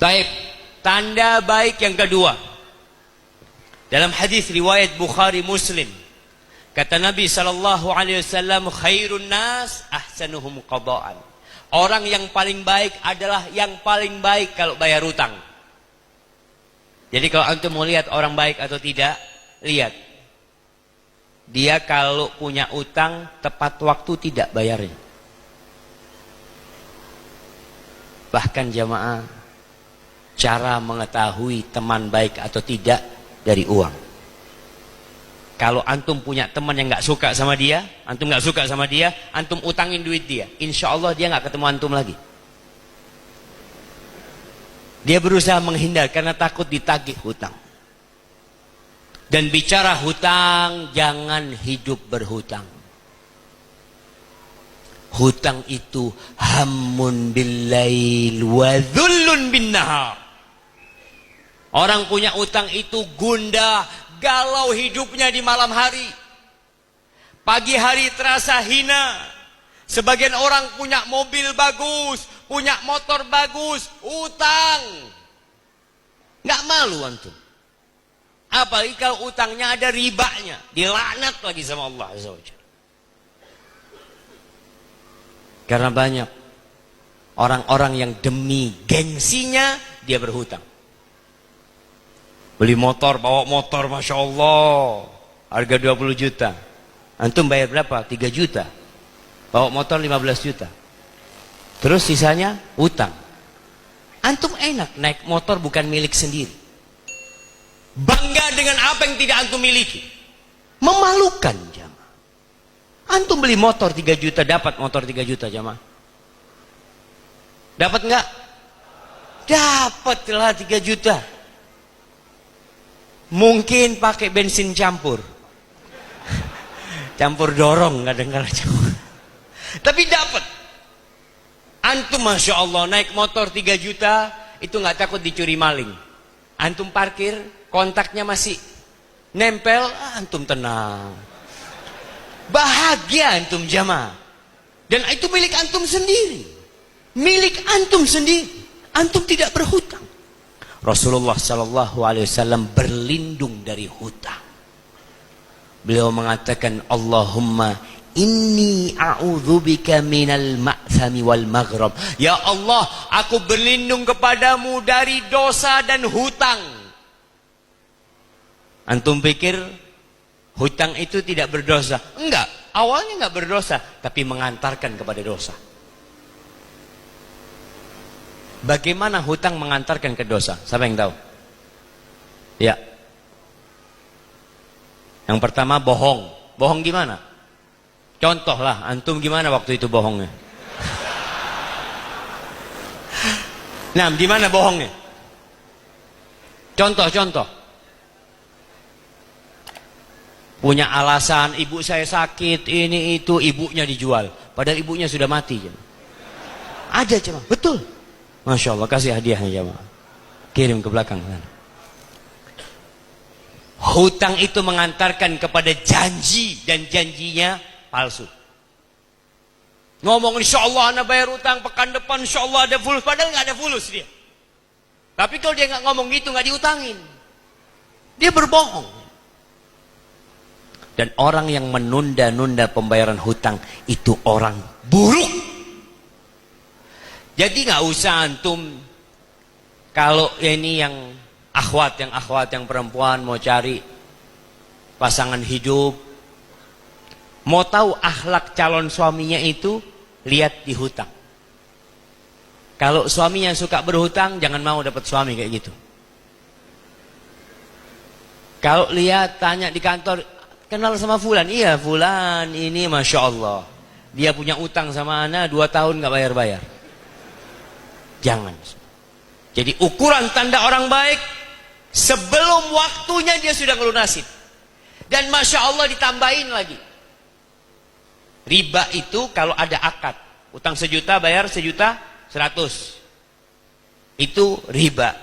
Baik, tanda baik yang kedua. Dalam hadis riwayat Bukhari Muslim, kata Nabi SAW, khairun nas ahsanuhum qada'an. Orang yang paling baik adalah yang paling baik kalau bayar hutang. Jadi kalau antum mau lihat orang baik atau tidak, lihat. Dia kalau punya utang tepat waktu tidak bayarnya. Bahkan jamaah, cara mengetahui teman baik atau tidak dari uang. Kalau antum punya teman yang nggak suka sama dia, antum nggak suka sama dia, antum utangin duit dia, insya Allah dia nggak ketemu antum lagi. Dia berusaha menghindar karena takut ditagih hutang. Dan bicara hutang, jangan hidup berhutang. Hutang itu hammun billail wa dhullun bin nahar. Orang punya utang itu gundah, galau hidupnya di malam hari. Pagi hari terasa hina. Sebagian orang punya mobil bagus, punya motor bagus, utang. Nggak malu antum. Apalagi kalau utangnya ada ribanya, dilaknat lagi sama Allah Azza wa Jalla. Karena banyak orang-orang yang demi gengsinya dia berhutang. Beli motor, bawa motor, Masya Allah, harga 20 juta. Antum bayar berapa? 3 juta. Bawa motor 15 juta. Terus sisanya utang. Antum enak naik motor bukan milik sendiri. Bangga dengan apa yang tidak antum miliki. Memalukan jamaah. Antum beli motor 3 juta, dapat motor 3 juta jamaah. Dapat enggak? Dapatlah 3 juta. Mungkin pakai bensin campur. Campur dorong kadang-kadang campur. Tapi dapat. Antum Masya Allah naik motor 3 juta, itu nggak takut dicuri maling. Antum parkir, kontaknya masih nempel, antum tenang. Bahagia antum jamaah. Dan itu milik antum sendiri. Milik antum sendiri. Antum tidak berhutang. Rasulullah SAW berlindung dari hutang. Beliau mengatakan, Allahumma inni a'udzubika minal ma'thami wal maghrab. Ya Allah, aku berlindung kepadamu dari dosa dan hutang. Antum pikir hutang itu tidak berdosa? Enggak, awalnya enggak berdosa, tapi mengantarkan kepada dosa. Bagaimana hutang mengantarkan ke dosa? Siapa yang tahu? Ya. Yang pertama bohong. Bohong gimana? Contohlah, antum gimana waktu itu bohongnya? Nah, gimana bohongnya? Contoh. Punya alasan, ibu saya sakit, ini itu, ibunya dijual. Padahal ibunya sudah mati. Ada cuma, betul. Masya Allah, kasih hadiahnya jemaah. Kirim ke belakang. Hutang itu mengantarkan kepada janji, dan janjinya palsu. Ngomong insya Allah anda bayar hutang pekan depan, insya Allah ada fulus, padahal nggak ada fulus dia. Tapi kalau dia nggak ngomong gitu, nggak diutangin, dia berbohong. Dan orang yang menunda-nunda pembayaran hutang itu orang buruk. Jadi nggak usah antum, kalau ini yang akhwat yang perempuan mau cari pasangan hidup, mau tahu akhlak calon suaminya itu, lihat di hutang. Kalau suaminya suka berhutang, jangan mau dapat suami kayak gitu. Kalau lihat, tanya di kantor, kenal sama fulan? Iya fulan ini Masya Allah, dia punya utang sama ana 2 tahun nggak bayar-bayar. Jangan. Jadi ukuran tanda orang baik, sebelum waktunya dia sudah ngelunasin. Dan Masya Allah ditambahin lagi. Riba itu kalau ada akad, utang 1 juta bayar 1.100.000, itu riba.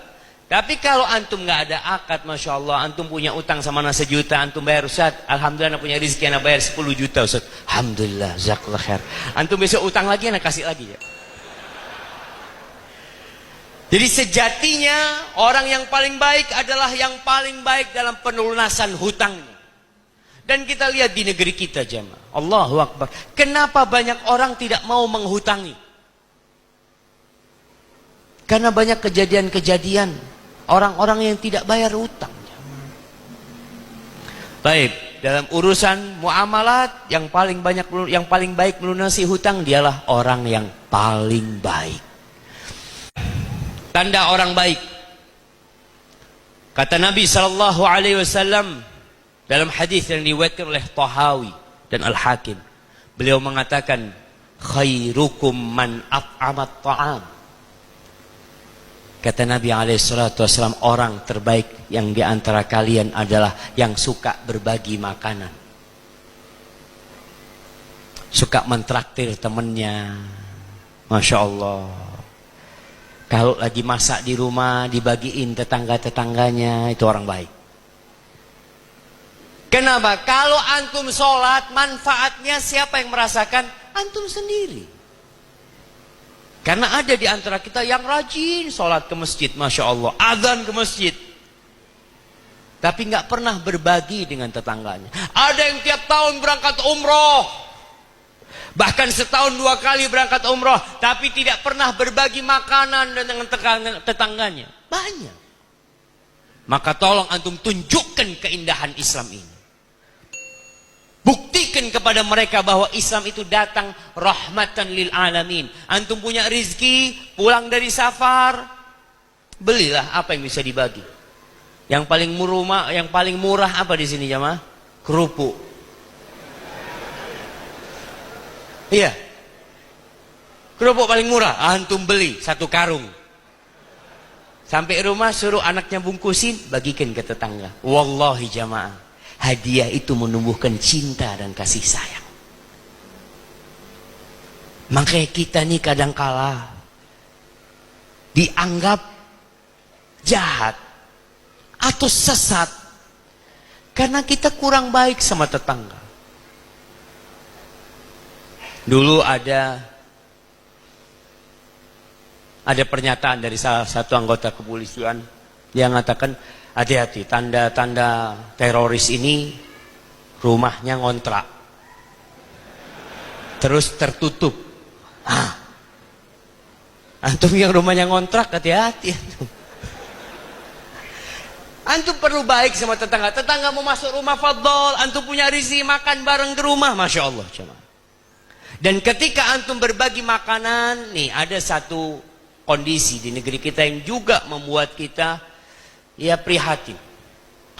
Tapi kalau antum nggak ada akad, Masya Allah, antum punya utang sama anak 1 juta, antum bayar, Ustaz, alhamdulillah anak punya rezeki, anak bayar 10 juta Ustaz, alhamdulillah, jazakallah khair. Antum besok utang lagi, anak kasih lagi ya. Jadi sejatinya orang yang paling baik adalah yang paling baik dalam pelunasan hutangnya. Dan kita lihat di negeri kita jemaah. Allahu Akbar. Kenapa banyak orang tidak mau menghutangi? Karena banyak kejadian-kejadian orang-orang yang tidak bayar hutang. Baik, dalam urusan muamalat yang paling baik melunasi hutang dialah orang yang paling baik. Tanda orang baik. Kata Nabi sallallahu alaihi wasallam dalam hadis yang diriwayatkan oleh Tahawi dan Al-Hakim, beliau mengatakan, khairukum man at'amat ta'am. Kata Nabi SAW, orang terbaik yang di antara kalian adalah yang suka berbagi makanan. Suka mentraktir temennya. Masya Allah. Kalau lagi masak di rumah, dibagiin tetangga-tetangganya, itu orang baik. Kenapa? Kalau antum sholat, manfaatnya siapa yang merasakan? Antum sendiri. Karena ada di antara kita yang rajin sholat ke masjid, Masya Allah, azan ke masjid, tapi nggak pernah berbagi dengan tetangganya. Ada yang tiap tahun berangkat umroh, bahkan setahun 2 kali berangkat umroh, tapi tidak pernah berbagi makanan dengan tetangganya. Banyak. Maka tolong antum tunjukkan keindahan Islam ini. Buktikan kepada mereka bahwa Islam itu datang rahmatan lil alamin. Antum punya rizki, pulang dari safar, belilah apa yang bisa dibagi. Yang paling murah apa di sini jamaah? Kerupuk. Iya. Kerupuk paling murah, antum beli 1 karung. Sampai rumah suruh anaknya bungkusin, bagikan ke tetangga. Wallahi jamaah, hadiah itu menumbuhkan cinta dan kasih sayang. Makanya kita nih kadangkala dianggap jahat atau sesat karena kita kurang baik sama tetangga. Dulu ada pernyataan dari salah satu anggota kepolisian yang mengatakan, hati-hati, tanda-tanda teroris ini rumahnya ngontrak, terus tertutup. Antum yang rumahnya ngontrak, hati-hati. Antum perlu baik sama tetangga. Tetangga mau masuk rumah, fadol. Antum punya rezeki makan bareng ke rumah, Masya Allah. Dan ketika antum berbagi makanan, nih ada satu kondisi di negeri kita yang juga membuat kita prihatin.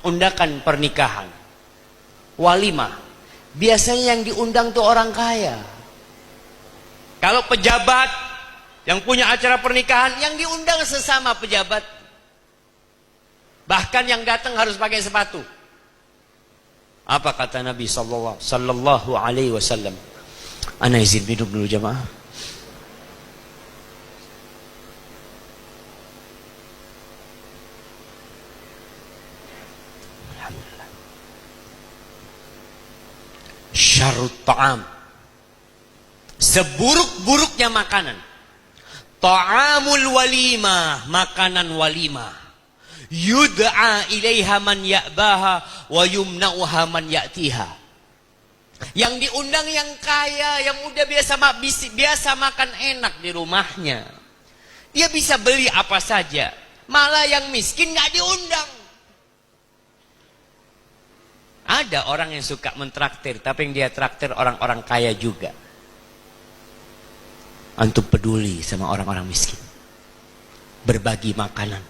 Undakan pernikahan, walimah, biasanya yang diundang tuh orang kaya. Kalau pejabat yang punya acara pernikahan, yang diundang sesama pejabat. Bahkan yang datang harus pakai sepatu. Apa kata Nabi sallallahu alaihi wasallam? Ana izin minum dulu jamaah. Syarrut ta'am, seburuk-buruknya makanan, ta'amul walimah, makanan walimah, yud'a ilaiha man ya'baha wa yumna'uha man ya'tiha. Yang diundang yang kaya, yang udah biasa makan enak di rumahnya, dia bisa beli apa saja. Malah yang miskin nggak diundang. Ada orang yang suka mentraktir, tapi yang dia traktir orang-orang kaya juga. Antum peduli sama orang-orang miskin, berbagi makanan.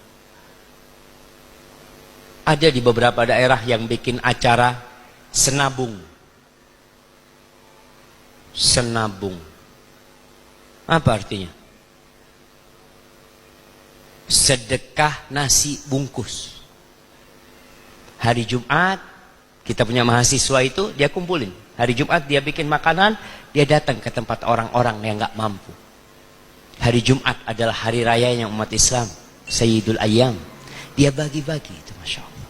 Ada di beberapa daerah yang bikin acara senabung. Senabung. Apa artinya? Sedekah nasi bungkus. Hari Jumat, kita punya mahasiswa itu, dia kumpulin. Hari Jumat dia bikin makanan, dia datang ke tempat orang-orang yang gak mampu. Hari Jumat adalah hari rayanya umat Islam, Sayyidul Ayyam. Dia bagi-bagi itu, Masya Allah.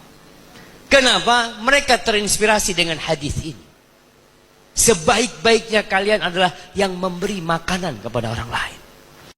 Kenapa? Mereka terinspirasi dengan hadis ini. Sebaik-baiknya kalian adalah yang memberi makanan kepada orang lain.